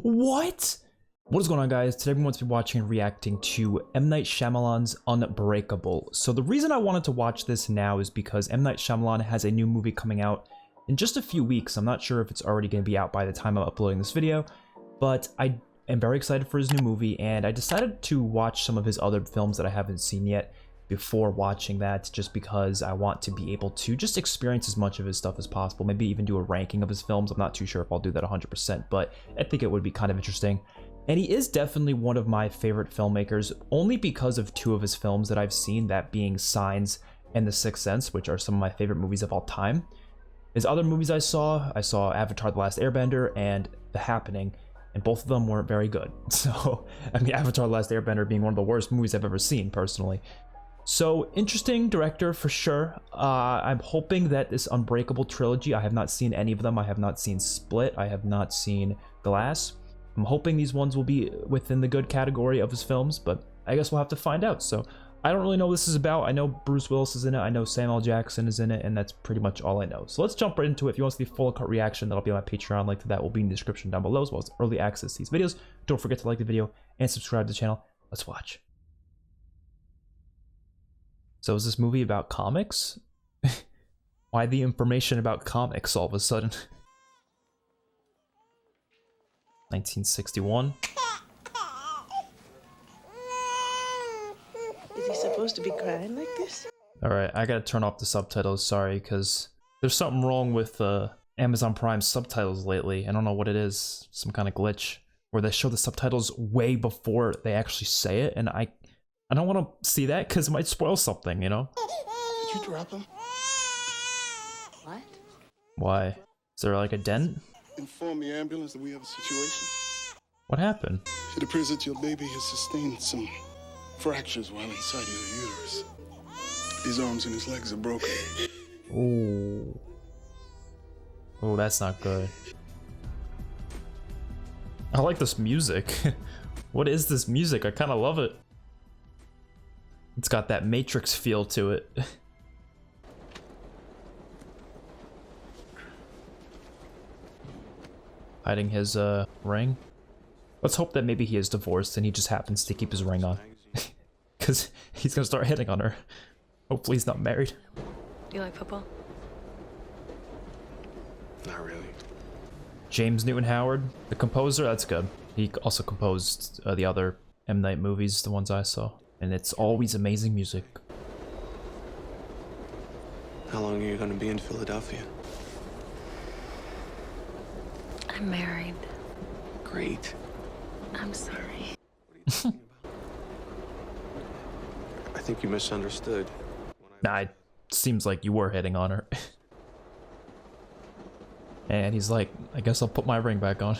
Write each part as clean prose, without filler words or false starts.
What? What is going on, guys? Today we want to be watching and reacting to M. Night Shyamalan's Unbreakable. So the reason I wanted to watch this now is because M. Night Shyamalan has a new movie coming out in just a few weeks. I'm not sure if it's already going to be out by the time I'm uploading this video, but I am very excited for his new movie, and I decided to watch some of his other films that I haven't seen yet before watching that, just because I want to be able to just experience as much of his stuff as possible, maybe even do a ranking of his films. I'm not too sure if I'll do that 100%, but I think it would be kind of interesting. And he is definitely one of my favorite filmmakers, only because of two of his films that I've seen, that being Signs and The Sixth Sense, which are some of my favorite movies of all time. His other movies I saw Avatar: The Last Airbender and The Happening, and both of them weren't very good. So, I mean, Avatar: The Last Airbender being one of the worst movies I've ever seen, personally. So, interesting director for sure. I'm hoping that this Unbreakable trilogy, I have not seen any of them. I have not seen Split. I have not seen Glass. I'm hoping these ones will be within the good category of his films, but I guess we'll have to find out. So, I don't really know what this is about. I know Bruce Willis is in it. I know Samuel Jackson is in it, and that's pretty much all I know. So let's jump right into it. If you want to see the full cut reaction, that'll be on my Patreon. Link to that will be in the description down below, as well as early access to these videos. Don't forget to like the video and subscribe to the channel. Let's watch. So is this movie about comics? Why the information about comics all of a sudden? 1961. Is he supposed to be crying like this? Alright, I gotta turn off the subtitles, sorry, because there's something wrong with Amazon Prime subtitles lately. I don't know what it is, some kind of glitch, where they show the subtitles way before they actually say it, and I don't want to see that because it might spoil something, you know? Did you drop him? What? Why? Is there like a dent? Inform the ambulance that we have a situation. What happened? It appears that your baby has sustained some fractures while inside your uterus. His arms and his legs are broken. Ooh. Oh, that's not good. I like this music. What is this music? I kind of love it. It's got that Matrix feel to it. Hiding his ring. Let's hope that maybe he is divorced and he just happens to keep his ring on. Because he's gonna start hitting on her. Hopefully he's not married. Do you like football? Not really. James Newton Howard, the composer, that's good. He also composed the other M. Night movies, the ones I saw. And it's always amazing music. How long are you going to be in Philadelphia? I'm married. Great. I'm sorry. What are you talking about? I think you misunderstood. Nah, it seems like you were hitting on her. And he's like, I guess I'll put my ring back on.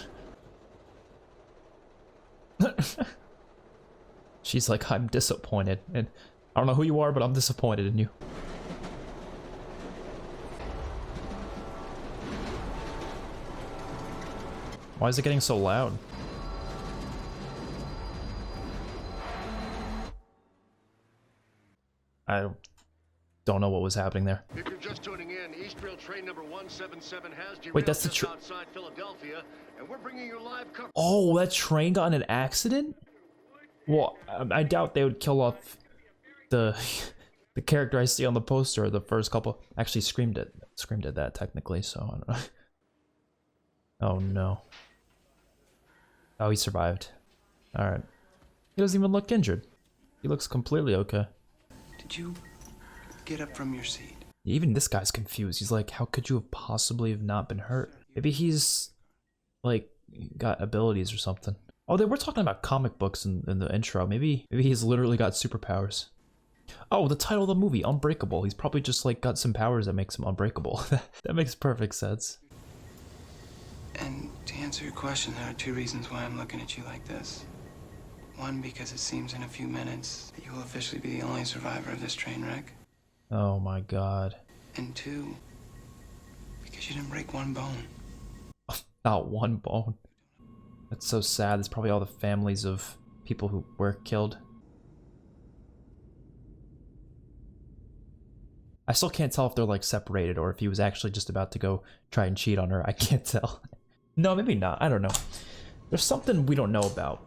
She's like, I'm disappointed. And I don't know who you are, but I'm disappointed in you. Why is it getting so loud? I don't know what was happening there. If you're just tuning in, East Rail train number 177 has derailed. Wait, that's the just outside Philadelphia, and we're bringing you live coverage. Oh, that train got in an accident? Well, I doubt they would kill off the character I see on the poster. The first couple actually screamed at that technically. So I don't know. Oh no. Oh, he survived. All right. He doesn't even look injured. He looks completely okay. Did you get up from your seat? Even this guy's confused. He's like, how could you have possibly have not been hurt? Maybe he's like got abilities or something. Oh, they were talking about comic books in the intro. Maybe he's literally got superpowers. Oh, the title of the movie, Unbreakable. He's probably just like got some powers that makes him unbreakable. That makes perfect sense. And to answer your question, there are two reasons why I'm looking at you like this. One, because it seems in a few minutes that you will officially be the only survivor of this train wreck. Oh my god. And two, because you didn't break one bone. Not one bone. That's so sad. It's probably all the families of people who were killed. I still can't tell if they're like separated or if he was actually just about to go try and cheat on her. I can't tell. No, maybe not. I don't know. There's something we don't know about.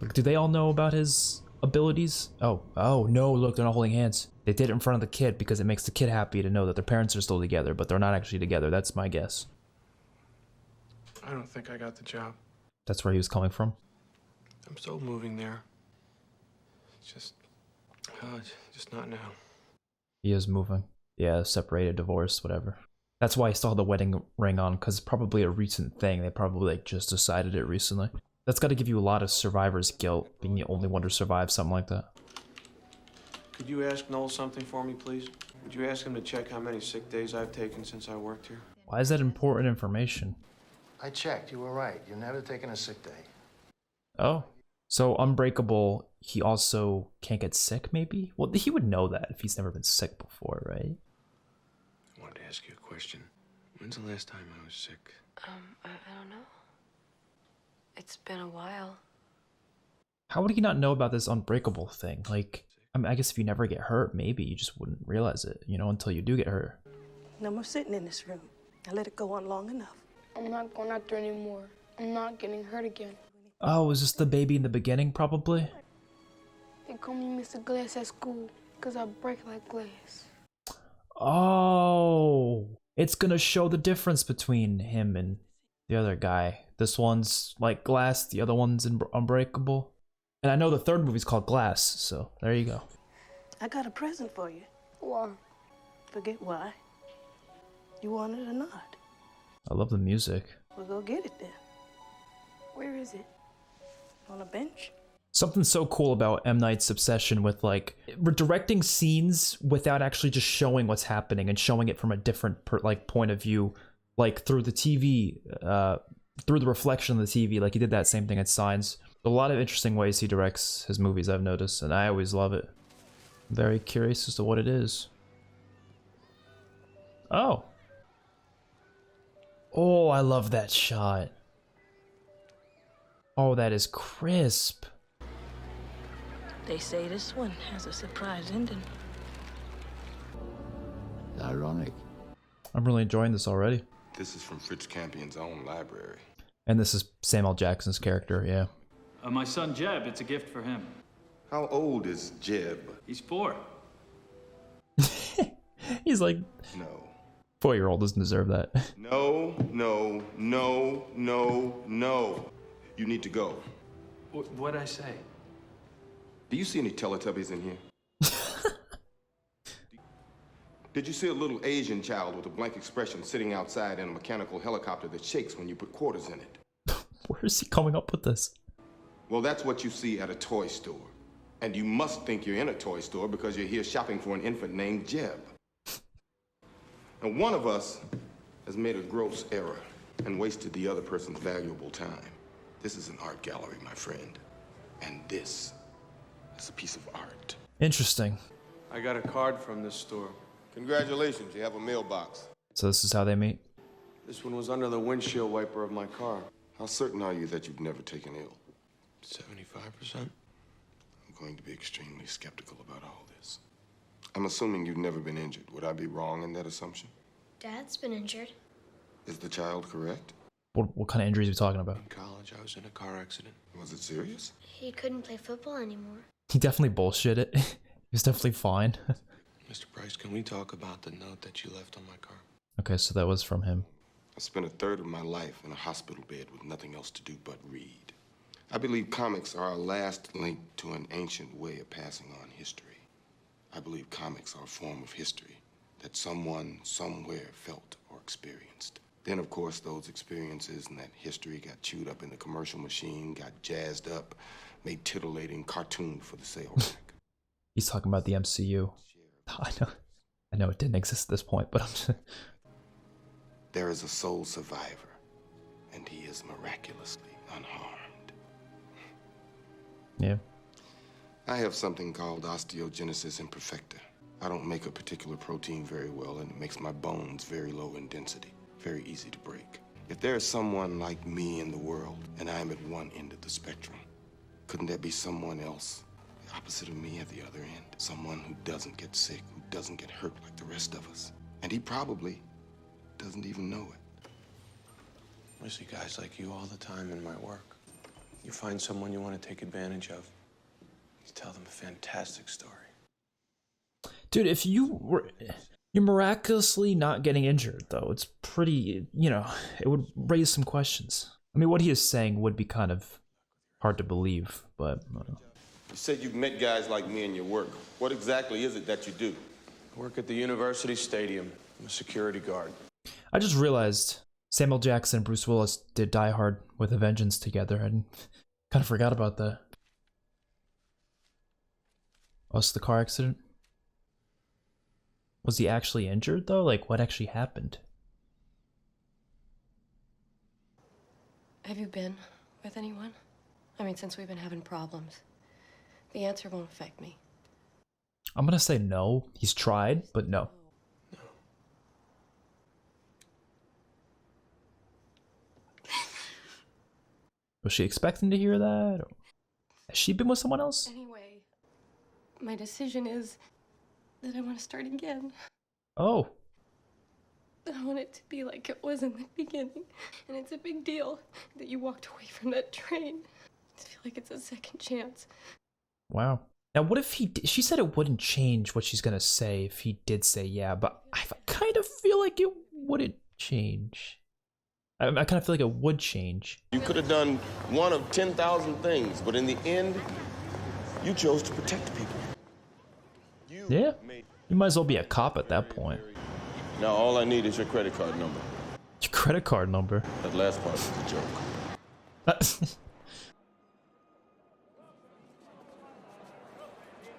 Like, do they all know about his abilities? Oh no, look, they're not holding hands. They did it in front of the kid because it makes the kid happy to know that their parents are still together, but they're not actually together. That's my guess. I don't think I got the job. That's where he was coming from. I'm still moving there. It's just not now. He is moving. Yeah, separated, divorced, whatever. That's why he still had the wedding ring on, because it's probably a recent thing. They probably like just decided it recently. That's got to give you a lot of survivor's guilt, being the only one to survive something like that. Could you ask Noel something for me, please? Would you ask him to check how many sick days I've taken since I worked here? Why is that important information? I checked. You were right. You've never taken a sick day. Oh. So Unbreakable, he also can't get sick, maybe? Well, he would know that if he's never been sick before, right? I wanted to ask you a question. When's the last time I was sick? I don't know. It's been a while. How would he not know about this Unbreakable thing? Like, I mean, I guess if you never get hurt, maybe you just wouldn't realize it, you know, until you do get hurt. No more sitting in this room. I let it go on long enough. I'm not going out there anymore. I'm not getting hurt again. Oh, was this the baby in the beginning, probably? They call me Mr. Glass at school because I break like glass. Oh, it's gonna show the difference between him and the other guy. This one's like glass, the other one's unbreakable. And I know the third movie's called Glass, so there you go. I got a present for you. Why? Forget why. You want it or not? I love the music. We'll go get it then. Where is it? On a bench. Something so cool about M. Night's obsession with like directing scenes without actually just showing what's happening and showing it from a different point of view, like through the TV, through the reflection of the TV. Like he did that same thing at Signs. A lot of interesting ways he directs his movies, I've noticed, and I always love it. Very curious as to what it is. Oh. Oh, I love that shot. Oh, that is crisp. They say this one has a surprise ending. Ironic. I'm really enjoying this already. This is from Fritz Campion's own library. And this is Samuel Jackson's character, yeah. My son Jeb, it's a gift for him. How old is Jeb? He's 4. He's like, No. 4-year-old doesn't deserve that. No, no, no, no, no. You need to go. What'd I say? Do you see any Teletubbies in here? Did you see a little Asian child with a blank expression sitting outside in a mechanical helicopter that shakes when you put quarters in it? Where is he coming up with this? Well, that's what you see at a toy store. And you must think you're in a toy store because you're here shopping for an infant named Jeb. And one of us has made a gross error and wasted the other person's valuable time. This is an art gallery, my friend. And this is a piece of art. Interesting. I got a card from this store. Congratulations, you have a mailbox. So this is how they meet? This one was under the windshield wiper of my car. How certain are you that you've never taken ill? 75%? I'm going to be extremely skeptical about all this. I'm assuming you've never been injured. Would I be wrong in that assumption? Dad's been injured. Is the child correct? What kind of injuries are we talking about? In college, I was in a car accident. Was it serious? He couldn't play football anymore. He definitely bullshitted. He was definitely fine. Mr. Price, can we talk about the note that you left on my car? Okay, so that was from him. I spent a third of my life in a hospital bed with nothing else to do but read. I believe comics are our last link to an ancient way of passing on history. I believe comics are a form of history that someone somewhere felt or experienced. Then, of course, those experiences and that history got chewed up in the commercial machine, got jazzed up, made titillating cartoon for the sale rack. He's talking about the MCU. I know it didn't exist at this point, but I'm just... There is a sole survivor, and he is miraculously unharmed. Yeah. I have something called osteogenesis imperfecta. I don't make a particular protein very well, and it makes my bones very low in density, very easy to break. If there is someone like me in the world, and I'm at one end of the spectrum, couldn't there be someone else, the opposite of me at the other end? Someone who doesn't get sick, who doesn't get hurt like the rest of us. And he probably doesn't even know it. I see guys like you all the time in my work. You find someone you want to take advantage of. You tell them a fantastic story. Dude, if you're miraculously not getting injured, though, it's pretty, it would raise some questions. I mean, what he is saying would be kind of hard to believe, but I don't know. You said you've met guys like me in your work. What exactly is it that you do? I work at the university stadium. I'm a security guard. I just realized Samuel Jackson and Bruce Willis did Die Hard with a Vengeance together, and kind of forgot about that. Oh, it's the car accident? Was he actually injured, though? Like, what actually happened? Have you been with anyone? I mean, since we've been having problems. The answer won't affect me. I'm gonna say no. He's tried, but no. Was she expecting to hear that? Or has she been with someone else? Anyway, my decision is that I want to start again. Oh. I want it to be like it was in the beginning. And it's a big deal that you walked away from that train. I feel like it's a second chance. Wow. Now, what if she said it wouldn't change what she's gonna say if he did say yeah, but I kind of feel like it wouldn't change. I kind of feel like it would change. You could have done one of 10,000 things, but in the end, you chose to protect people. Yeah. You might as well be a cop at that point. Now all I need is your credit card number. Your credit card number? That last part was a joke.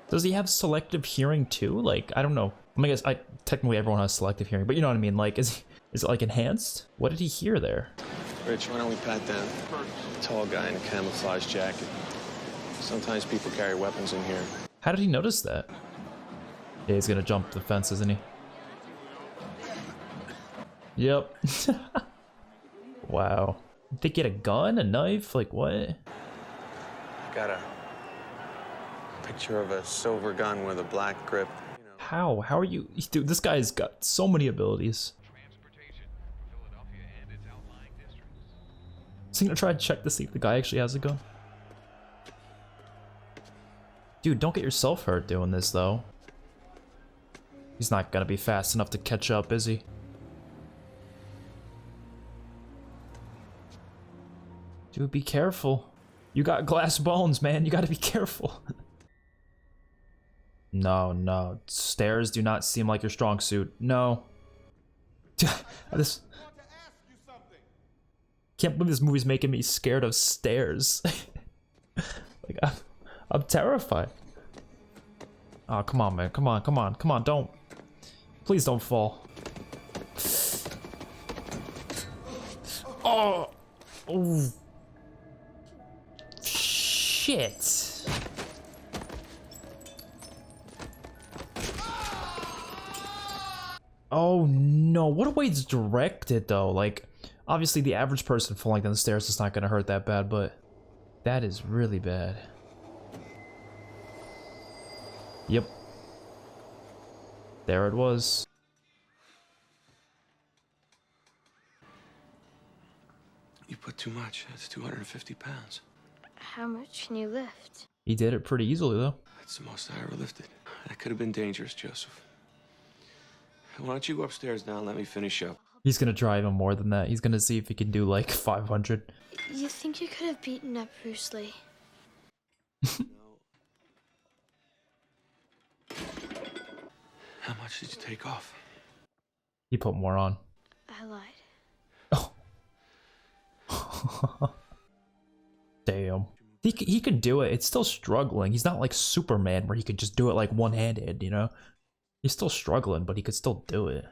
Does he have selective hearing too? Like, I don't know. I mean, I guess technically everyone has selective hearing, but you know what I mean? Like, is it like enhanced? What did he hear there? Rich, why don't we pat down? Tall guy in a camouflage jacket. Sometimes people carry weapons in here. How did he notice that? Yeah, he's gonna jump the fence, isn't he? Yep. Wow. Did they get a gun? A knife? Like, what? I got a picture of a silver gun with a black grip. How? How are you? Dude, this guy's got so many abilities. Is he gonna try to check to see if the guy actually has a gun? Dude, don't get yourself hurt doing this, though. He's not gonna be fast enough to catch up, is he? Dude, be careful. You got glass bones, man. You gotta be careful. No. Stairs do not seem like your strong suit. No. This... Can't believe this movie's making me scared of stairs. Like, I'm terrified. Oh, come on, man. Come on. Don't. Please don't fall. Oh. Ooh. Shit. Oh no, what a way it's directed though. Like, obviously the average person falling down the stairs is not gonna hurt that bad, but that is really bad. Yep. There it was. You put too much. That's 250 pounds. How much can you lift? He did it pretty easily though. That's the most I ever lifted. That could have been dangerous, Joseph. Why don't you go upstairs now and let me finish up? He's gonna try even more than that. He's gonna see if he can do like 500. You think you could have beaten up Bruce Lee? How much did you take off? He put more on. I lied. Oh. Damn. He can do it. It's still struggling. He's not like Superman where he could just do it like one-handed, you know? He's still struggling, but he could still do it.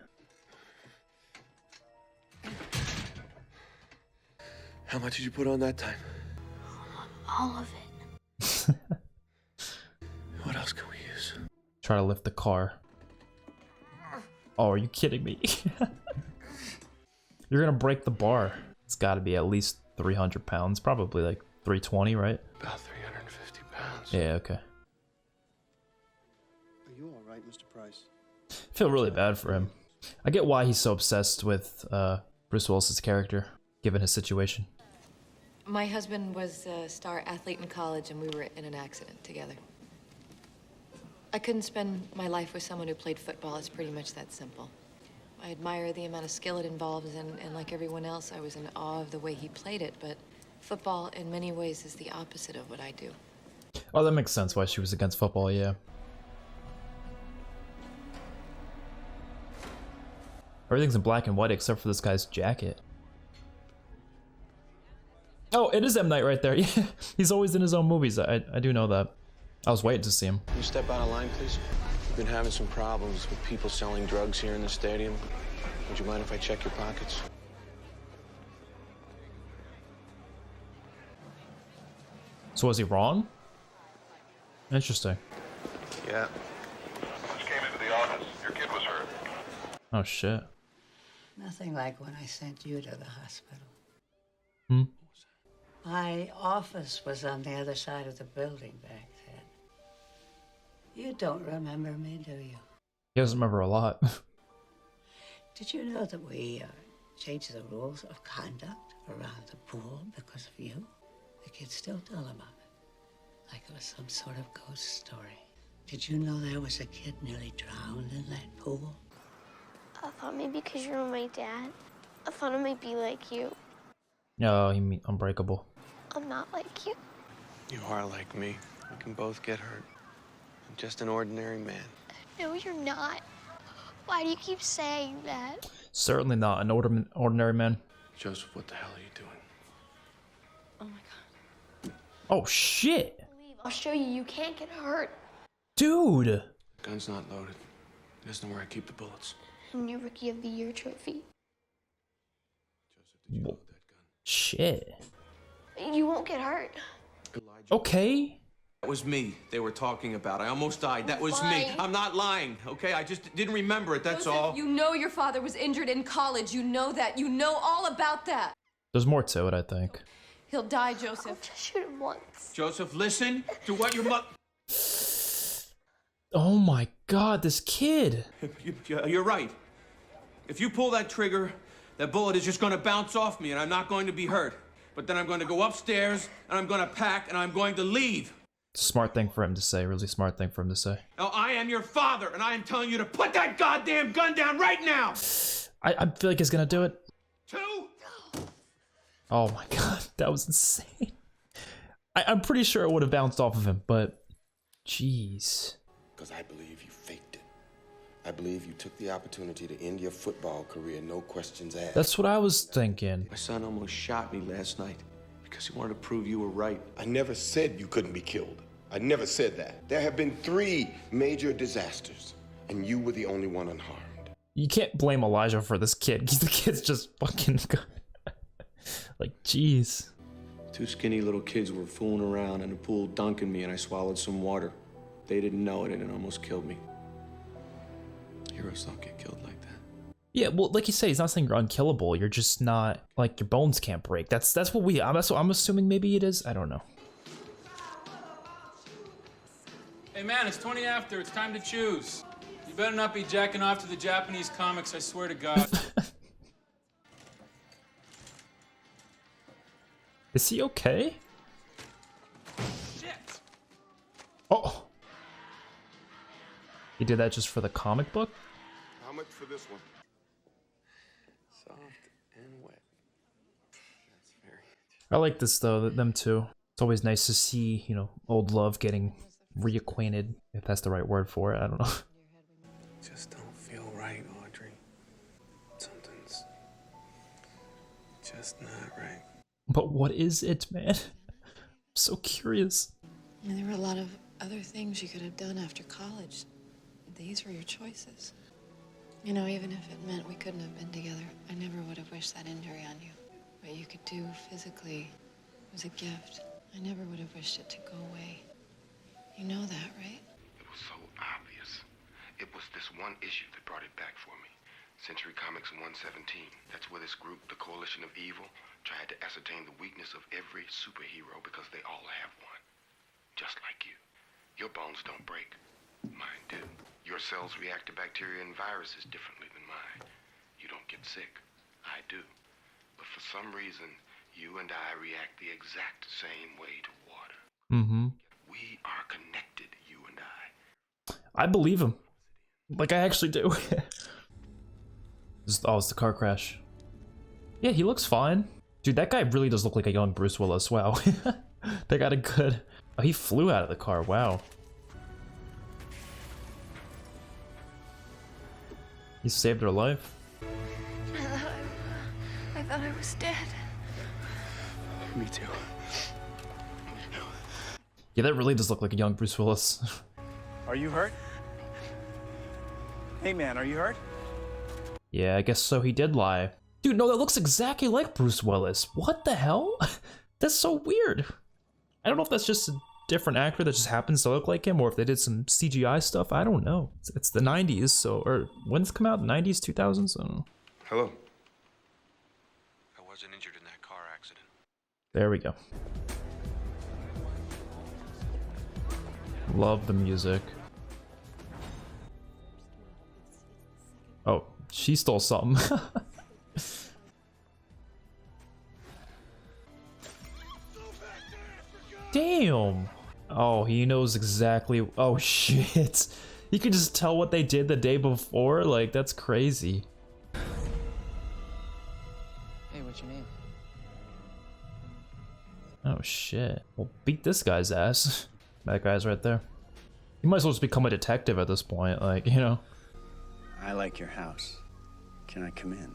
How much did you put on that time? All of it. What else can we use? Try to lift the car. Oh, are you kidding me? You're gonna break the bar. It's gotta be at least 300 pounds. Probably like 320, right? About 350 pounds. Yeah, okay. Are you all right, Mr. Price? I feel really bad for him. I get why he's so obsessed with Bruce Willis's character, given his situation. My husband was a star athlete in college, and we were in an accident together. I couldn't spend my life with someone who played football. It's pretty much that simple. I admire the amount of skill it involves, and like everyone else, I was in awe of the way he played it, but football, in many ways, is the opposite of what I do. Oh, that makes sense why she was against football, yeah. Everything's in black and white except for this guy's jacket. Oh, it is M. Night right there. Yeah, he's always in his own movies. I do know that. I was waiting to see him. Can you step out of line, please? We've been having some problems with people selling drugs here in the stadium. Would you mind if I check your pockets? So was he wrong? Interesting. Yeah. Just came into the office. Your kid was hurt. Oh shit. Nothing like when I sent you to the hospital. Hmm? My office was on the other side of the building back then. You don't remember me, do you? He doesn't remember a lot. Did you know that we changed the rules of conduct around the pool because of you? The kids still tell about it, like it was some sort of ghost story. Did you know there was a kid nearly drowned in that pool? I thought maybe because you're my dad, I thought it might be like you. No, you mean Unbreakable. I'm not like you. You are like me. We can both get hurt. I'm just an ordinary man. No, you're not. Why do you keep saying that? Certainly not an ordinary man. Joseph, what the hell are you doing? Oh my god. Oh shit! I'll show you. You can't get hurt. Dude! Gun's not loaded. He doesn't know where I keep the bullets. And your Rookie of the Year trophy. Joseph, did you load that gun? Shit. You won't get hurt. Elijah. Okay. That was me they were talking about. I almost died. That was lying. me. I'm not lying, okay? I just didn't remember it, that's Joseph, all. You know your father was injured in college. You know that. You know all about that. There's more to it, I think. He'll die, I'll Joseph. just shoot him once. Joseph, listen to what your mother... Oh my god, this kid! You're right. If you pull that trigger, that bullet is just going to bounce off me and I'm not going to be hurt. But then I'm going to go upstairs and I'm going to pack and I'm going to leave. It's a smart thing for him to say, really smart thing for him to say. Now, I am your father and I am telling you to put that goddamn gun down right now! I feel like he's gonna do it. 2? Oh my god, that was insane. I'm pretty sure it would have bounced off of him, but... Jeez. Because I believe you faked it. I believe you took the opportunity to end your football career, no questions asked. That's what I was thinking. My son almost shot me last night because he wanted to prove you were right. I never said you couldn't be killed. I never said that. There have been 3 major disasters, and you were the only one unharmed. You can't blame Elijah for this kid. The kid's just fucking good. Like, jeez. 2 skinny little kids were fooling around in the pool dunking me and I swallowed some water. They didn't know it and it almost killed me. Heroes don't get killed like that. Yeah, well, like you say, he's not saying you're unkillable. You're just not, like, your bones can't break. That's what I'm assuming maybe it is. I don't know. Hey man, it's 20 after. It's time to choose. You better not be jacking off to the Japanese comics, I swear to God. Is he okay? Shit! Oh! He did that just for the comic book? How much for this one? Soft and wet. That's very... I like this though, them too. It's always nice to see, you know, old love getting reacquainted, if that's the right word for it. I don't know. Just don't feel right, Audrey. Something's just not right. But what is it, man? I'm so curious. I mean, there were a lot of other things you could have done after college. These were your choices. You know, even if it meant we couldn't have been together, I never would have wished that injury on you. What you could do physically was a gift. I never would have wished it to go away. You know that, right? It was so obvious. It was this one issue that brought it back for me. Century Comics 117. That's where this group, the Coalition of Evil, tried to ascertain the weakness of every superhero because they all have one. Just like you. Your bones don't break. Mine do. Your cells react to bacteria and viruses differently than mine. You don't get sick. I do. But for some reason, You and I react the exact same way to water. Mm-hmm. We are connected, you and I. I believe him. Like, I actually do. Oh, it's the car crash. Yeah, he looks fine. Dude, that guy really does look like a young Bruce Willis. Wow. They got a good... Oh, he flew out of the car. Wow. He saved her life. I thought I was dead. Me too. Yeah, that really does look like a young Bruce Willis. Are you hurt? Hey man, are you hurt? Yeah, I guess so. He did lie. Dude, no, that looks exactly like Bruce Willis. What the hell? That's so weird. I don't know if that's just a different actor that just happens to look like him, or if they did some CGI stuff. I don't know. It's the 90s, so... Or when's it come out? 90s, 2000s? I don't know. Hello. I wasn't injured in that car accident. There we go. Love the music. Oh, she stole something. Damn. Oh, he knows exactly. Oh shit. You could just tell what they did the day before. Like, that's crazy. Hey, what's your name? Oh shit. Well, beat this guy's ass. That guy's right there. You might as well just become a detective at this point. Like, you know. I like your house. Can I come in?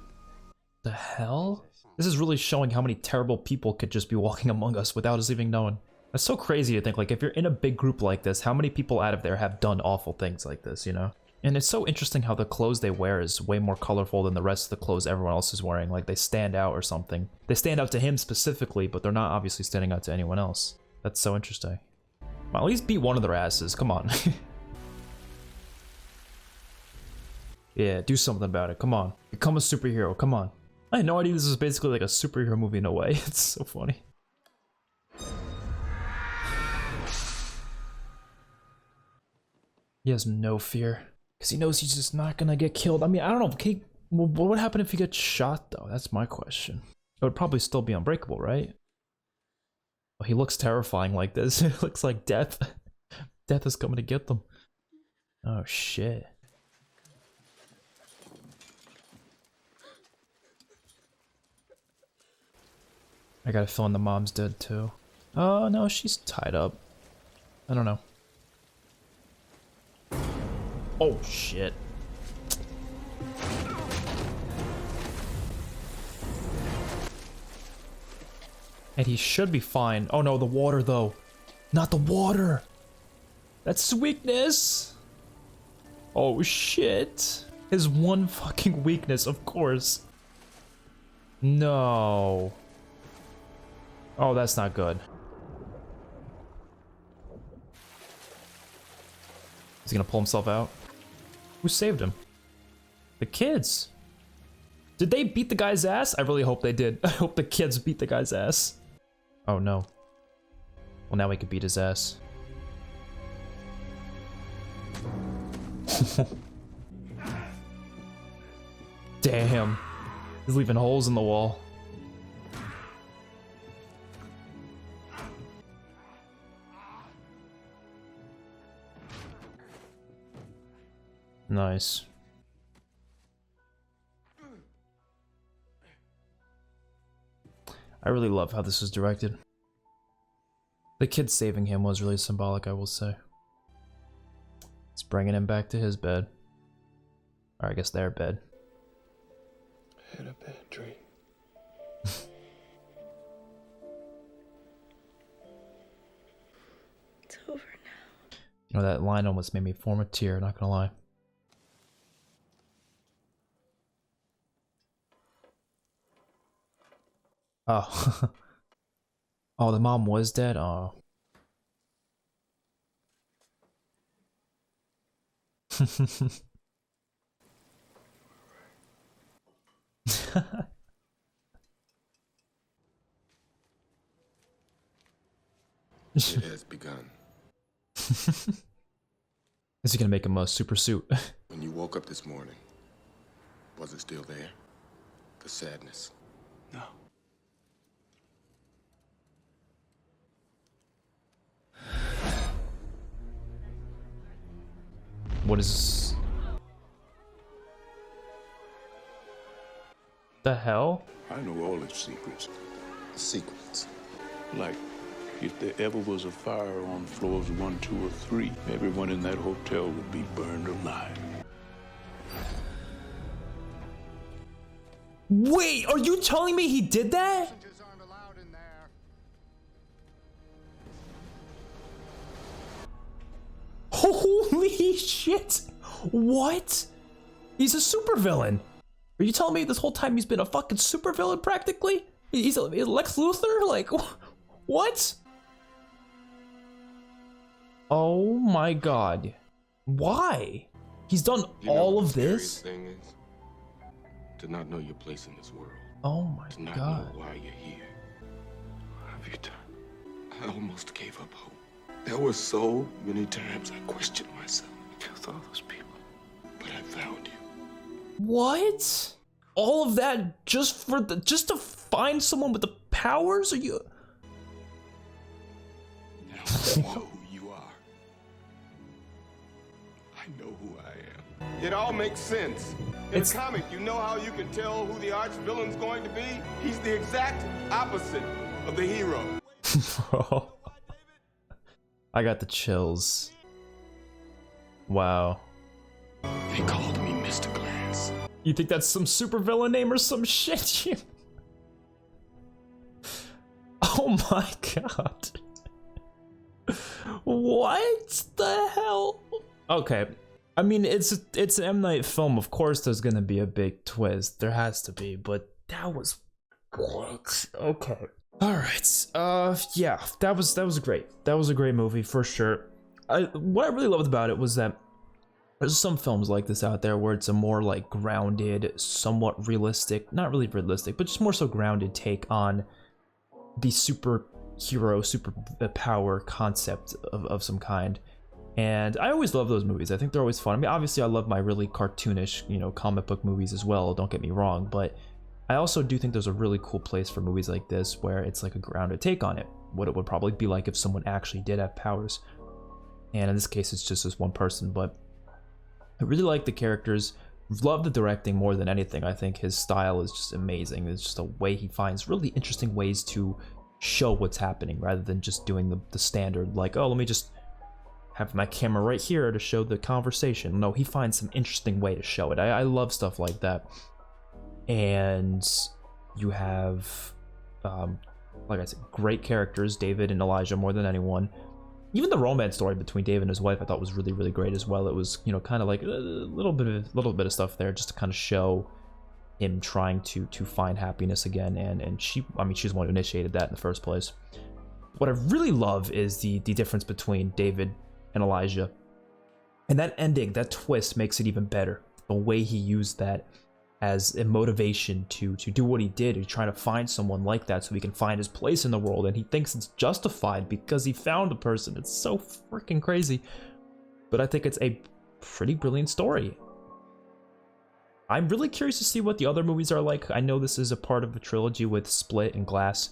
The hell? This is really showing how many terrible people could just be walking among us without us even knowing. That's so crazy to think, like, if you're in a big group like this, how many people out of there have done awful things like this, you know? And it's so interesting how the clothes they wear is way more colorful than the rest of the clothes everyone else is wearing. Like, they stand out or something. They stand out to him specifically, but they're not obviously standing out to anyone else. That's so interesting. Well, at least beat one of their asses, come on. Yeah, do something about it, come on. Become a superhero, come on. I had no idea this was basically like a superhero movie in a way. It's so funny. He has no fear. Because he knows he's just not gonna get killed. I mean, I don't know. What would happen if he gets shot, though? That's my question. It would probably still be unbreakable, right? Oh, he looks terrifying like this. It looks like death. Death is coming to get them. Oh, shit. I got a feeling the mom's dead, too. Oh, no, she's tied up. I don't know. Oh, shit. And he should be fine. Oh no, the water though. Not the water! That's his weakness! Oh shit. His one fucking weakness, of course. No. Oh, that's not good. Is he gonna pull himself out? Who saved him? The kids. Did they beat the guy's ass? I really hope they did. I hope the kids beat the guy's ass. Oh no. Well, now we can beat his ass. Damn. He's leaving holes in the wall. Nice. I really love how this was directed. The kid saving him was really symbolic, I will say. It's bringing him back to his bed. Or I guess their bed. I had a bad dream. It's over now. You know, that line almost made me form a tear, not gonna lie. Oh. Oh, the mom was dead? Oh. It has begun. Is he gonna make him a super suit? When you woke up this morning, was it still there? The sadness? No. What is... the hell? I know all its secrets. Secrets? Like, if there ever was a fire on floors 1, 2, or 3, everyone in that hotel would be burned alive. Wait, are you telling me he did that? Holy shit! What? He's a supervillain. Are you telling me this whole time he's been a fucking supervillain practically? He's a Lex Luthor? Like, what? Oh my god. Why? He's done all of this? Thing is, to not know your place in this world. Oh my to not god. know why you're here. What have you done? I almost gave up hope. There were so many times I questioned myself. I killed all those people. But I found you. What? All of that just to find someone with the powers? Are you... Now I know who you are. I know who I am. It all makes sense. In a comic, you know how you can tell who the arch villain's going to be? He's the exact opposite of the hero. Bro. I got the chills. Wow. They called me Mr. Glass. You think that's some supervillain name or some shit? Oh my god. What the hell? Okay. I mean, it's an M. Night film. Of course there's gonna be a big twist. There has to be, but that was what? Okay. Alright. Yeah, that was great. That was a great movie for sure. What I really loved about it was that there's some films like this out there where it's a more like grounded, somewhat realistic, not really realistic, but just more so grounded take on the superhero, super power concept of some kind. And I always love those movies. I think they're always fun. I mean, obviously I love my really cartoonish, you know, comic book movies as well, don't get me wrong, but I also do think there's a really cool place for movies like this where it's like a grounded take on it. What it would probably be like if someone actually did have powers. And in this case, it's just this one person, but I really like the characters. Love the directing more than anything. I think his style is just amazing. It's just a way he finds really interesting ways to show what's happening rather than just doing the standard, like, oh, let me just have my camera right here to show the conversation. No, he finds some interesting way to show it. I love stuff like that. And you have, like I said, great characters, David and Elijah more than anyone. Even the romance story between David and his wife I thought was really, really great as well. It was, you know, kind of like a little bit of stuff there just to kind of show him trying to find happiness again. And she, I mean, she's the one who initiated that in the first place. What I really love is the difference between David and Elijah. And that ending, that twist makes it even better. The way he used that as a motivation to do what he did, to try to find someone like that so he can find his place in the world, and he thinks it's justified because he found a person. It's so freaking crazy, but I think it's a pretty brilliant story. I'm really curious to see what the other movies are like. I know this is a part of a trilogy with Split and Glass.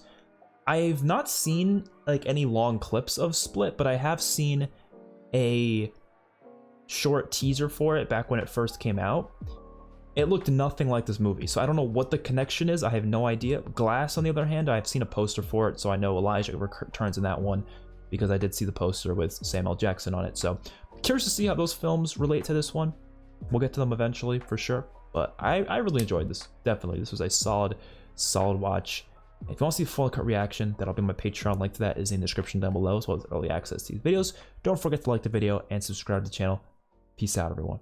I've not seen like any long clips of Split, but I have seen a short teaser for it back when it first came out. It looked nothing like this movie, so I don't know what the connection is. I have no idea. Glass, on the other hand, I've seen a poster for it, so I know Elijah returns in that one because I did see the poster with Samuel L. Jackson on it. So curious to see how those films relate to this one. We'll get to them eventually for sure, but I really enjoyed this. Definitely, this was a solid watch. If you want to see a full cut reaction, that'll be my Patreon. Link to that is in the description down below, as well as early access to these videos. Don't forget to like the video and subscribe to the channel. Peace out, everyone.